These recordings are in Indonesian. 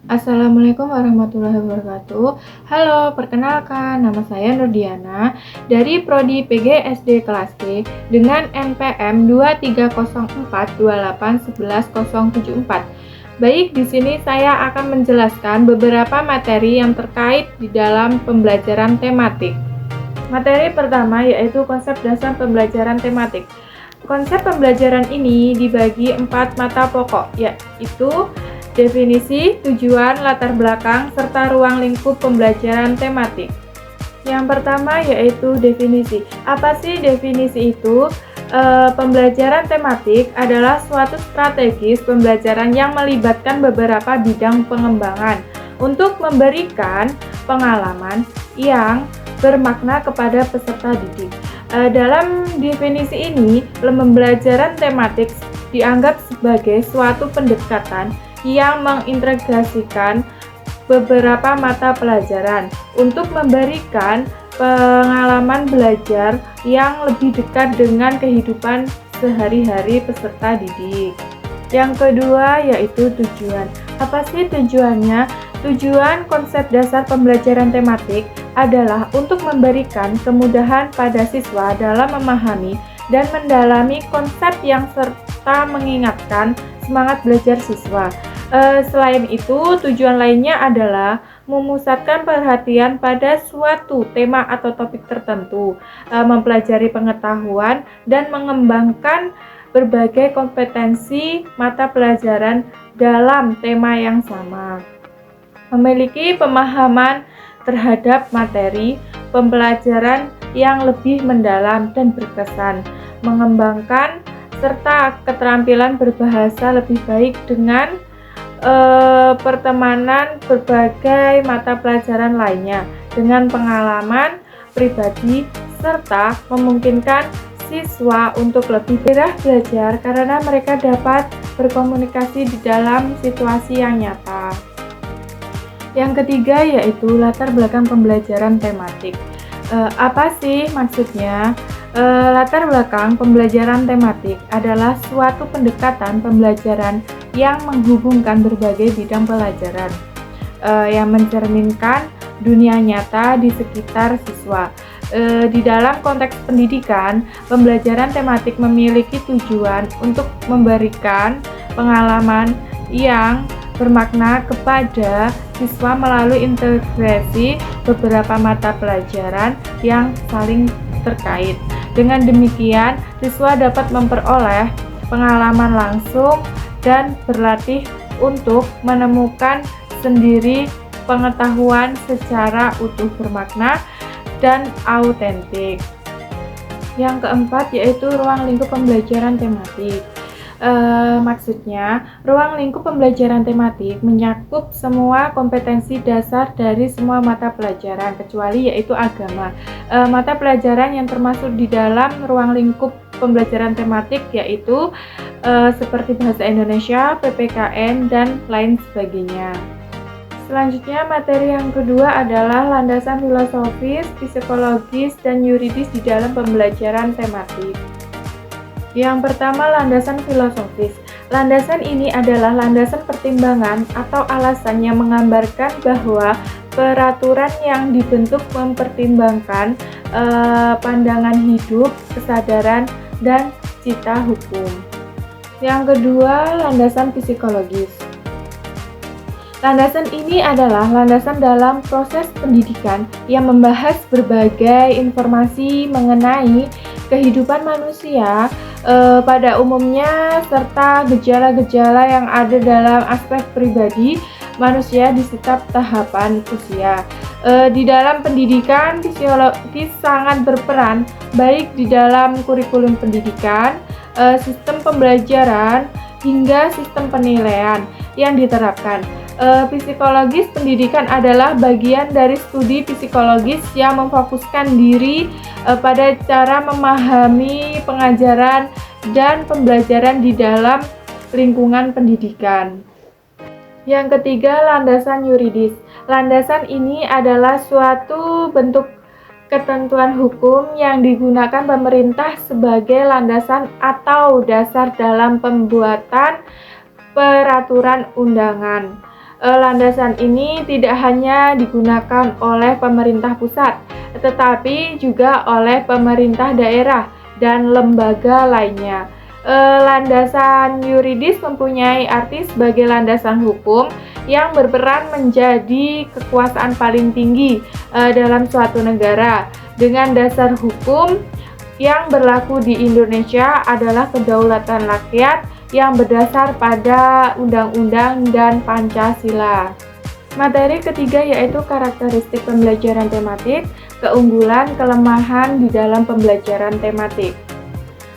Assalamualaikum warahmatullahi wabarakatuh. Halo, perkenalkan nama saya Nurdiana dari Prodi PG SD kelas G dengan NPM 23042811074. Baik, di sini saya akan menjelaskan beberapa materi yang terkait di dalam pembelajaran tematik. Materi pertama yaitu konsep dasar pembelajaran tematik. Konsep pembelajaran ini dibagi 4 mata pokok, yaitu definisi, tujuan, latar belakang, serta ruang lingkup pembelajaran tematik. Yang pertama yaitu definisi. Apa sih definisi itu? Pembelajaran tematik adalah suatu strategis pembelajaran yang melibatkan beberapa bidang pengembangan untuk memberikan pengalaman yang bermakna kepada peserta didik. Dalam definisi ini, pembelajaran tematik dianggap sebagai suatu pendekatan yang mengintegrasikan beberapa mata pelajaran untuk memberikan pengalaman belajar yang lebih dekat dengan kehidupan sehari-hari peserta didik. Yang kedua yaitu tujuan. Apa sih tujuannya? Tujuan konsep dasar pembelajaran tematik adalah untuk memberikan kemudahan pada siswa dalam memahami dan mendalami konsep yang serta mengingatkan semangat belajar siswa. Selain itu, tujuan lainnya adalah memusatkan perhatian pada suatu tema atau topik tertentu, mempelajari pengetahuan, dan mengembangkan berbagai kompetensi mata pelajaran dalam tema yang sama. Memiliki pemahaman terhadap materi pembelajaran yang lebih mendalam dan berkesan, mengembangkan serta keterampilan berbahasa lebih baik dengan pertemanan berbagai mata pelajaran lainnya dengan pengalaman pribadi serta memungkinkan siswa untuk lebih belajar karena mereka dapat berkomunikasi di dalam situasi yang nyata. Yang ketiga yaitu latar belakang pembelajaran tematik. Apa sih maksudnya? Latar belakang pembelajaran tematik adalah suatu pendekatan pembelajaran yang menghubungkan berbagai bidang pelajaran yang mencerminkan dunia nyata di sekitar siswa. Di dalam konteks pendidikan, pembelajaran tematik memiliki tujuan untuk memberikan pengalaman yang bermakna kepada siswa melalui integrasi beberapa mata pelajaran yang saling terkait. Dengan demikian, siswa dapat memperoleh pengalaman langsung dan berlatih untuk menemukan sendiri pengetahuan secara utuh bermakna dan autentik. Yang keempat yaitu ruang lingkup pembelajaran tematik. Maksudnya, ruang lingkup pembelajaran tematik menyakup semua kompetensi dasar dari semua mata pelajaran, kecuali yaitu agama. Mata pelajaran yang termasuk di dalam ruang lingkup pembelajaran tematik yaitu seperti bahasa Indonesia, PPKN, dan lain sebagainya. Selanjutnya, materi yang kedua adalah landasan filosofis, psikologis, dan yuridis di dalam pembelajaran tematik. Yang pertama, landasan filosofis. Landasan ini adalah landasan pertimbangan atau alasan yang menggambarkan bahwa peraturan yang dibentuk mempertimbangkan pandangan hidup, kesadaran, dan cita hukum. Yang kedua, landasan psikologis. Landasan ini adalah landasan dalam proses pendidikan yang membahas berbagai informasi mengenai kehidupan manusia pada umumnya serta gejala-gejala yang ada dalam aspek pribadi manusia di setiap tahapan usia. Di dalam pendidikan, fisiologis sangat berperan baik di dalam kurikulum pendidikan, sistem pembelajaran, hingga sistem penilaian yang diterapkan. Psikologis pendidikan adalah bagian dari studi psikologis yang memfokuskan diri pada cara memahami pengajaran dan pembelajaran di dalam lingkungan pendidikan. Yang ketiga, landasan yuridis. Landasan ini adalah suatu bentuk ketentuan hukum yang digunakan pemerintah sebagai landasan atau dasar dalam pembuatan peraturan undangan. Landasan ini tidak hanya digunakan oleh pemerintah pusat, tetapi juga oleh pemerintah daerah dan lembaga lainnya. Landasan yuridis mempunyai arti sebagai landasan hukum yang berperan menjadi kekuasaan paling tinggi dalam suatu negara. Dengan dasar hukum yang berlaku di Indonesia adalah kedaulatan rakyat yang berdasar pada undang-undang dan Pancasila. Materi ketiga yaitu karakteristik pembelajaran tematik, keunggulan, kelemahan di dalam pembelajaran tematik.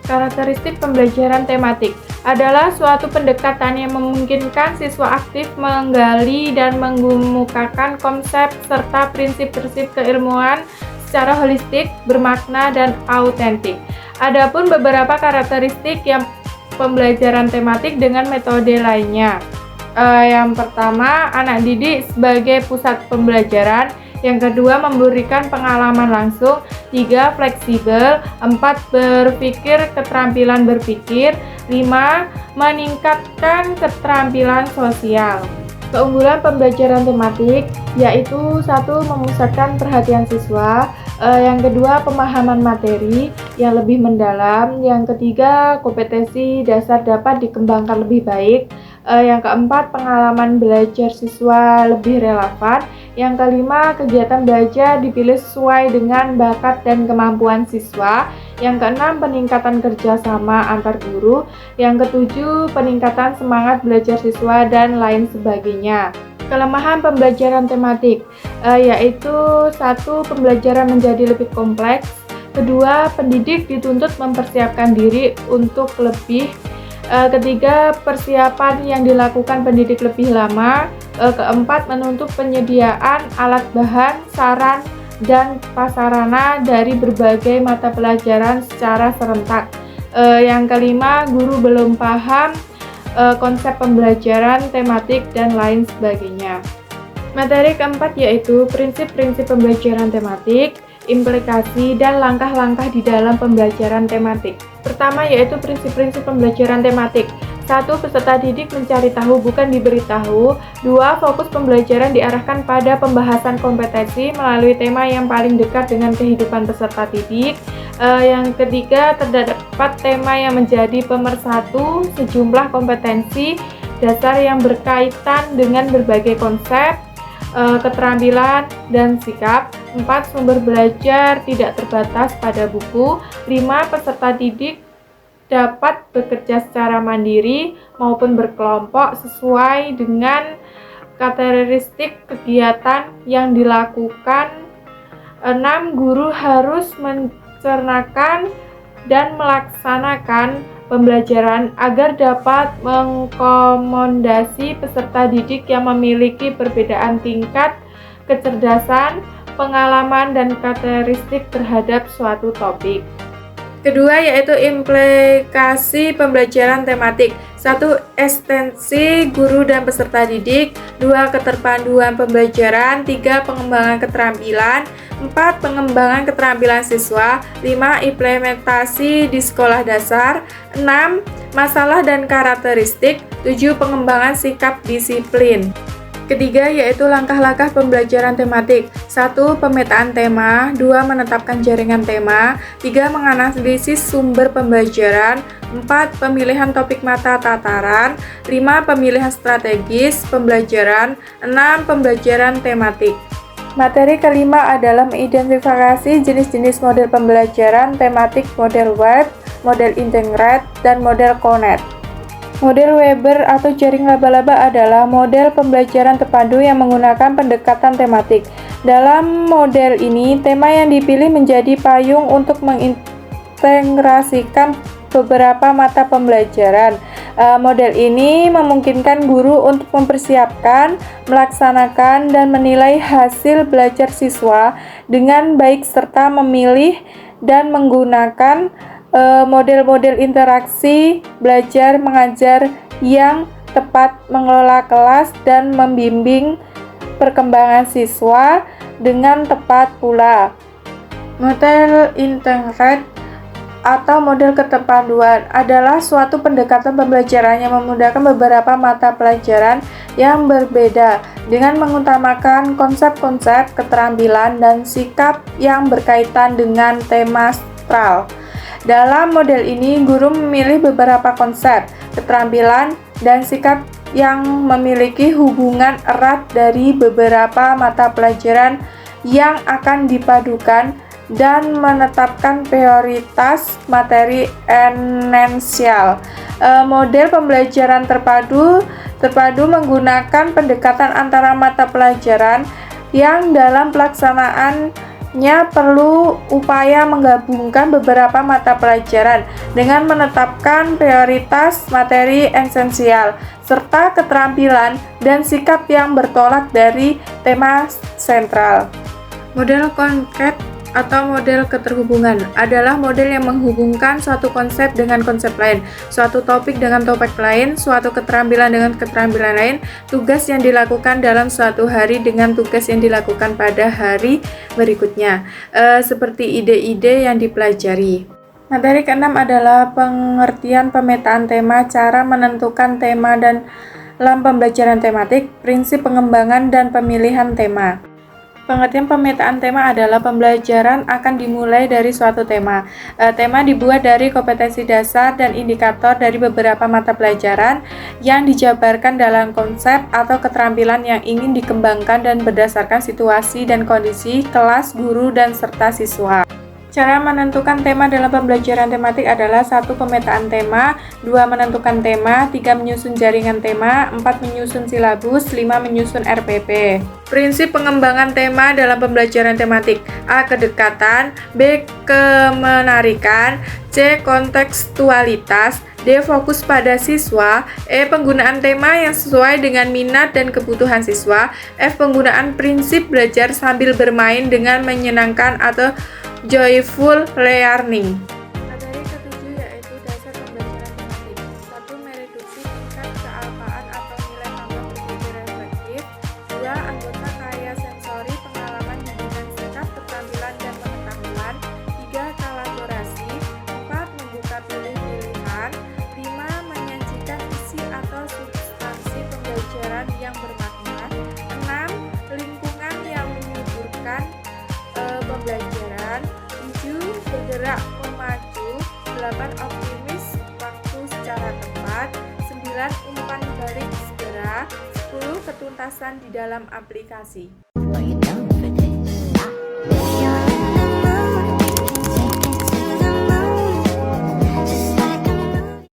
Karakteristik pembelajaran tematik adalah suatu pendekatan yang memungkinkan siswa aktif menggali dan mengemukakan konsep serta prinsip-prinsip keilmuan secara holistik, bermakna, dan autentik. Adapun beberapa karakteristik yang pembelajaran tematik dengan metode lainnya. Yang pertama, anak didik sebagai pusat pembelajaran. Yang kedua, memberikan pengalaman langsung. 3. Fleksibel. 4. Berpikir, keterampilan berpikir. 5. Meningkatkan keterampilan sosial. Keunggulan pembelajaran tematik yaitu 1. Memusatkan perhatian siswa. Yang kedua, pemahaman materi yang lebih mendalam. Yang ketiga, kompetensi dasar dapat dikembangkan lebih baik. Yang keempat, pengalaman belajar siswa lebih relevan. Yang kelima, kegiatan belajar dipilih sesuai dengan bakat dan kemampuan siswa. Yang keenam, peningkatan kerjasama antar guru. Yang ketujuh, peningkatan semangat belajar siswa dan lain sebagainya. Kelemahan pembelajaran tematik yaitu 1. Pembelajaran menjadi lebih kompleks. 2. Pendidik dituntut mempersiapkan diri untuk lebih. 3. Persiapan yang dilakukan pendidik lebih lama. 4. Menuntut penyediaan alat bahan, saran, dan prasarana dari berbagai mata pelajaran secara serentak. Yang kelima, guru belum paham konsep pembelajaran tematik dan lain sebagainya. Materi keempat yaitu prinsip-prinsip pembelajaran tematik, implikasi, dan langkah-langkah di dalam pembelajaran tematik. Pertama yaitu prinsip-prinsip pembelajaran tematik. 1. Peserta didik mencari tahu bukan diberitahu. 2. Fokus pembelajaran diarahkan pada pembahasan kompetensi melalui tema yang paling dekat dengan kehidupan peserta didik. Yang ketiga, terdapat tema yang menjadi pemersatu sejumlah kompetensi dasar yang berkaitan dengan berbagai konsep, keterampilan, dan sikap. 4. Sumber belajar tidak terbatas pada buku. 5. Peserta didik dapat bekerja secara mandiri maupun berkelompok sesuai dengan karakteristik kegiatan yang dilakukan. 6. Guru harus mencernakan dan melaksanakan pembelajaran agar dapat mengakomodasi peserta didik yang memiliki perbedaan tingkat kecerdasan, pengalaman, dan karakteristik terhadap suatu topik. Kedua yaitu implikasi pembelajaran tematik. 1. Ekstensi guru dan peserta didik. 2. Keterpaduan pembelajaran. 3. Pengembangan keterampilan. 4. Pengembangan keterampilan siswa. 5. Implementasi di sekolah dasar. 6. Masalah dan karakteristik. 7. Pengembangan sikap disiplin. Ketiga yaitu langkah-langkah pembelajaran tematik. 1. Pemetaan tema. 2. Menetapkan jaringan tema. 3. Menganalisis sumber pembelajaran. 4. Pemilihan topik mata tataran. 5. Pemilihan strategis pembelajaran. 6. Pembelajaran tematik. Materi kelima adalah mengidentifikasi jenis-jenis model pembelajaran tematik, model web, model integrate, dan model connect. Model Weber atau jaring laba-laba adalah model pembelajaran terpadu yang menggunakan pendekatan tematik. Dalam model ini, tema yang dipilih menjadi payung untuk mengintegrasikan beberapa mata pembelajaran. Model ini memungkinkan guru untuk mempersiapkan, melaksanakan, dan menilai hasil belajar siswa dengan baik serta memilih dan menggunakan model-model interaksi belajar mengajar yang tepat, mengelola kelas dan membimbing perkembangan siswa dengan tepat pula. Model integrate atau model keterpaduan adalah suatu pendekatan pembelajaran yang memudahkan beberapa mata pelajaran yang berbeda dengan mengutamakan konsep-konsep, keterampilan, dan sikap yang berkaitan dengan tema sentral. Dalam model ini, guru memilih beberapa konsep, keterampilan, dan sikap yang memiliki hubungan erat dari beberapa mata pelajaran yang akan dipadukan dan menetapkan prioritas materi esensial. Model pembelajaran terpadu menggunakan pendekatan antara mata pelajaran yang dalam pelaksanaannya perlu upaya menggabungkan beberapa mata pelajaran dengan menetapkan prioritas materi esensial serta keterampilan dan sikap yang bertolak dari tema sentral. Model konkret atau model keterhubungan adalah model yang menghubungkan suatu konsep dengan konsep lain, suatu topik dengan topik lain, suatu keterampilan dengan keterampilan lain, tugas yang dilakukan dalam suatu hari dengan tugas yang dilakukan pada hari berikutnya, seperti ide-ide yang dipelajari. Materi ke-6 adalah pengertian pemetaan tema, cara menentukan tema dan dalam pembelajaran tematik, prinsip pengembangan dan pemilihan tema. Pengertian pemetaan tema adalah pembelajaran akan dimulai dari suatu tema. Tema dibuat dari kompetensi dasar dan indikator dari beberapa mata pelajaran yang dijabarkan dalam konsep atau keterampilan yang ingin dikembangkan dan berdasarkan situasi dan kondisi kelas, guru, dan serta siswa. Cara menentukan tema dalam pembelajaran tematik adalah 1. Pemetaan tema, 2. Menentukan tema, 3. Menyusun jaringan tema, 4. Menyusun silabus, 5. Menyusun RPP. Prinsip pengembangan tema dalam pembelajaran tematik: A. Kedekatan, B. Kemenarikan, C. Kontekstualitas, D. Fokus pada siswa, E. Penggunaan tema yang sesuai dengan minat dan kebutuhan siswa, F. Penggunaan prinsip belajar sambil bermain dengan menyenangkan atau joyful learning. Materi ke-7 yaitu dasar pembelajaran tematik. 1. Mereduksi tingkat kealpaan atau nilai tambah berpikir reflektif. 2. Anggota kaya sensori, pengalaman, hubungan sikap, keterampilan, dan pengetahuan. 3. Kolaborasi. 4. Membuka pilih-pilihan. 5. Menyajikan isi atau substansi pembelajaran yang bermakna. 6. Lingkungan yang menyuburkan pembelajaran. 7. Bergerak memacu. 8. Optimis waktu secara tepat. 9. Umpan balik segera. 10. Ketuntasan di dalam aplikasi.